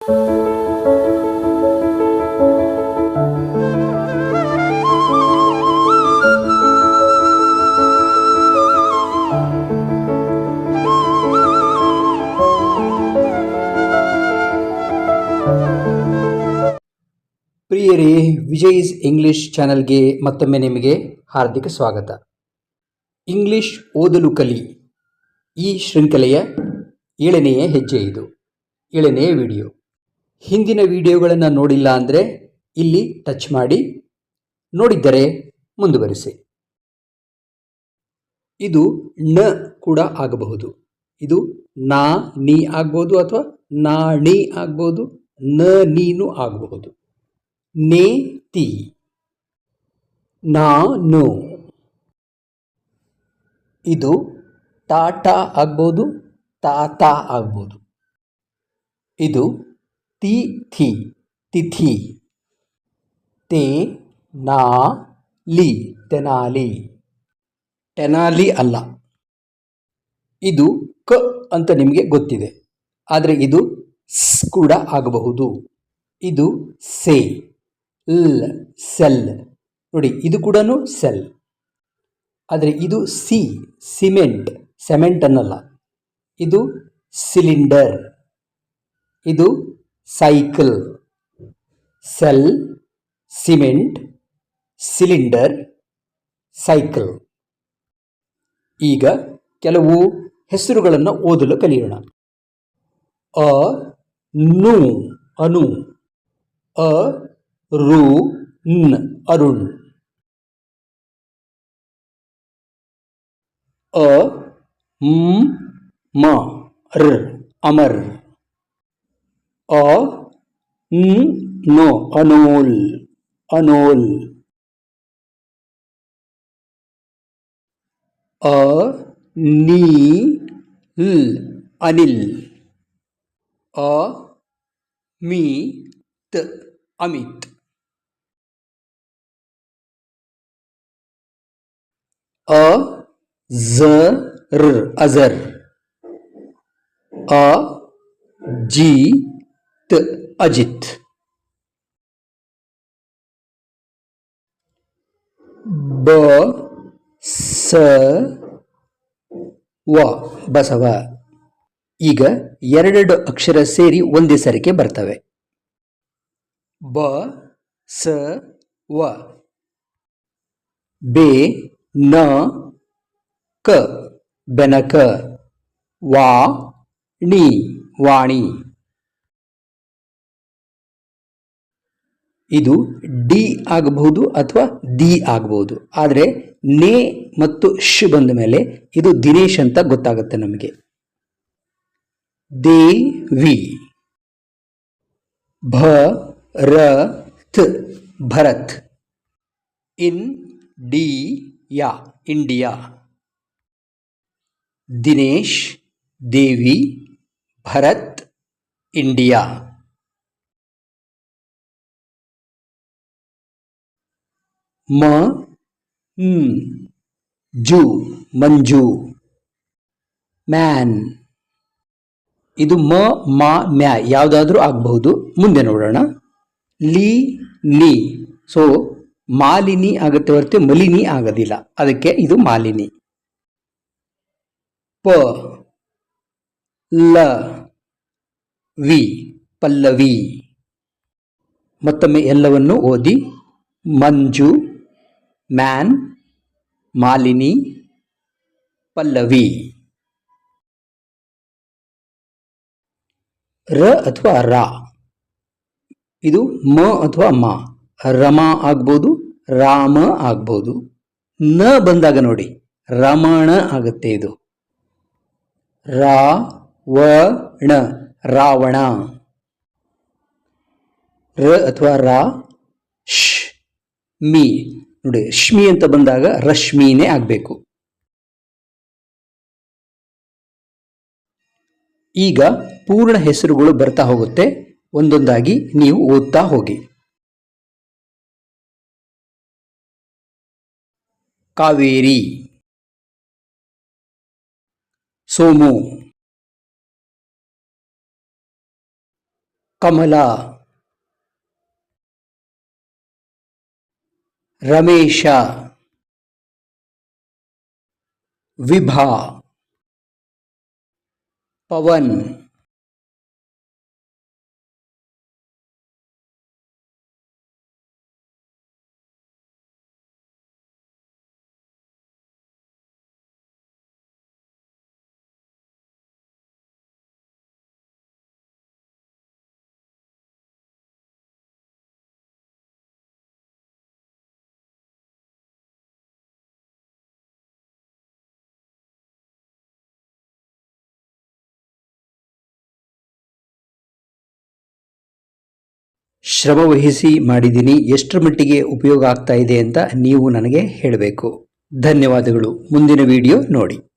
ಪ್ರಿಯರೇ, ವಿಜಯ್ಸ್ ಇಂಗ್ಲಿಷ್ ಚಾನೆಲ್ಗೆ ಮತ್ತೊಮ್ಮೆ ನಿಮಗೆ ಹಾರ್ದಿಕ ಸ್ವಾಗತ. ಇಂಗ್ಲಿಷ್ ಓದಲು ಕಲಿ ಈ ಶೃಂಖಲೆಯ 7ನೆಯ ಹೆಜ್ಜೆ ಇದು, 7ನೆಯ ವಿಡಿಯೋ. ಹಿಂದಿನ ವಿಡಿಯೋಗಳನ್ನು ನೋಡಿಲ್ಲ ಅಂದರೆ ಇಲ್ಲಿ ಟಚ್ ಮಾಡಿ, ನೋಡಿದ್ದರೆ ಮುಂದುವರಿಸಿ. ಇದು ನ ಕೂಡ ಆಗಬಹುದು, ಇದು ನಾ ನೀ ಆಗ್ಬೋದು, ಅಥವಾ ನಾ ಣಿ ಆಗ್ಬೋದು, ನ ನೀನು ಆಗಬಹುದು. ನೇತಿ, ನಾನು. ಇದು ಟಾಟಾ ಆಗ್ಬೋದು, ತಾತ ಆಗ್ಬೋದು. ಇದು ತಿಥಿ, ತಿಥಿ. ತೇ ನಾ ಲಿ, ತೆನಾಲಿ. ಟೆನಾಲಿ ಅಲ್ಲ. ಇದು ಕ ಅಂತ ನಿಮಗೆ ಗೊತ್ತಿದೆ, ಆದರೆ ಇದು ಸ್ ಕೂಡ ಆಗಬಹುದು. ಇದು ಸೇ, ಲ್, ಸೆಲ್. ನೋಡಿ, ಇದು ಕೂಡ ಸೆಲ್. ಆದರೆ ಇದು ಸಿ, ಸಿಮೆಂಟ್, ಸೆಮೆಂಟ್ ಅನ್ನಲ್ಲ. ಇದು ಸಿಲಿಂಡರ್, ಇದು cycle. Cell, cement, cylinder, cycle. ಈಗ ಕೆಲವು ಹೆಸರುಗಳನ್ನು ಓದಲು ಕಲಿಯೋಣ. ಅ ನು, ಅನು. ಅ ರು ನ್, ಅರುಣ್. ಅ ಮ್ ಮ ರ್, ಅಮರ್. ಅ ನ್ ನೋ, ಅನೋಲ್, ಅನೋಲ್. ಅ ನೀ ಲ್, ಅನಿಲ್. ಅ ಮೀ ತ್, ಅಮಿತ್. ಅ ಝ ರ್, ಅಜರ್. ಅ ಜಿ ತ್, ಅಜಿತ್. ಬ ಸ ವ, ಬಸವ. ಈಗ ಎರಡೆರಡು ಅಕ್ಷರ ಸೇರಿ ಒಂದೇ ಸರಿಗೆ ಬರ್ತವೆ. ಬ ಸ ವ. ಬೆ ನ ಕ, ಬೆನಕ. ವಾ ಣಿ, ವಾಣಿ. ಇದು ಡಿ ಆಗಬಹುದು ಅಥವಾ ದಿ ಆಗಬಹುದು, ಆದರೆ ನೇ ಮತ್ತು ಶ್ ಬಂದ ಮೇಲೆ ಇದು ದಿನೇಶ್ ಅಂತ ಗೊತ್ತಾಗುತ್ತೆ ನಮಗೆ. ದೇವಿ. ಭ ರ ತ್, ಭರತ್. ಇನ್ ಡಿ ಯಾ, ಇಂಡಿಯಾ. ದಿನೇಶ್, ದೇವಿ, ಭರತ್, ಇಂಡಿಯಾ. ಮ ನ್ ಜು, ಮಂಜು. ಮ್ಯಾನ್. ಇದು ಮ ಮಾ ಮ್ಯಾ ಯಾವುದಾದ್ರೂ ಆಗಬಹುದು, ಮುಂದೆ ನೋಡೋಣ. ಲಿ ನಿ, ಸೊ ಮಾಲಿನಿ ಆಗುತ್ತೆ ಹೊರತು ಮಲಿನಿ ಆಗೋದಿಲ್ಲ, ಅದಕ್ಕೆ ಇದು ಮಾಲಿನಿ. ಪ ಲ ವಿ, ಪಲ್ಲವಿ. ಮತ್ತೊಮ್ಮೆ ಎಲ್ಲವನ್ನು ಓದಿ. ಮಂಜು, ಮ್ಯಾನ್, ಮಾಲಿನಿ, ಪಲ್ಲವಿ. ರ ಅಥವಾ ರಾ, ಇದು ಮ ಅಥವಾ ಮ. ರಮ ಆಗ್ಬೋದು, ರಾಮ ಆಗ್ಬೋದು. ನ ಬಂದಾಗ ನೋಡಿ, ರಮಣ ಆಗುತ್ತೆ ಇದು. ರಾ ವ ಣ, ರಾವಣ. ರ ಅಥವಾ ರಾ, ಶ್ ಮಿ. ನೋಡಿ, ಶ್ಮಿ ಅಂತ ಬಂದಾಗ ರಶ್ಮಿನೇ ಆಗಬೇಕು. ಈಗ ಪೂರ್ಣ ಹೆಸರುಗಳು ಬರ್ತಾ ಹೋಗುತ್ತೆ, ಒಂದೊಂದಾಗಿ ನೀವು ಓದ್ತಾ ಹೋಗಿ. ಕಾವೇರಿ, ಸೋಮು, ಕಮಲ, ರಮೇಶ, ವಿಭಾ, ಪವನ್, ಶ್ರಮವಹಿಸಿ ಮಾಡಿದ್ದೀನಿ. ಎಷ್ಟರ ಮಟ್ಟಿಗೆ ಉಪಯೋಗ ಆಗ್ತಾ ಇದೆ ಅಂತ ನೀವು ನನಗೆ ಹೇಳಬೇಕು. ಧನ್ಯವಾದಗಳು. ಮುಂದಿನ ವಿಡಿಯೋ ನೋಡಿ.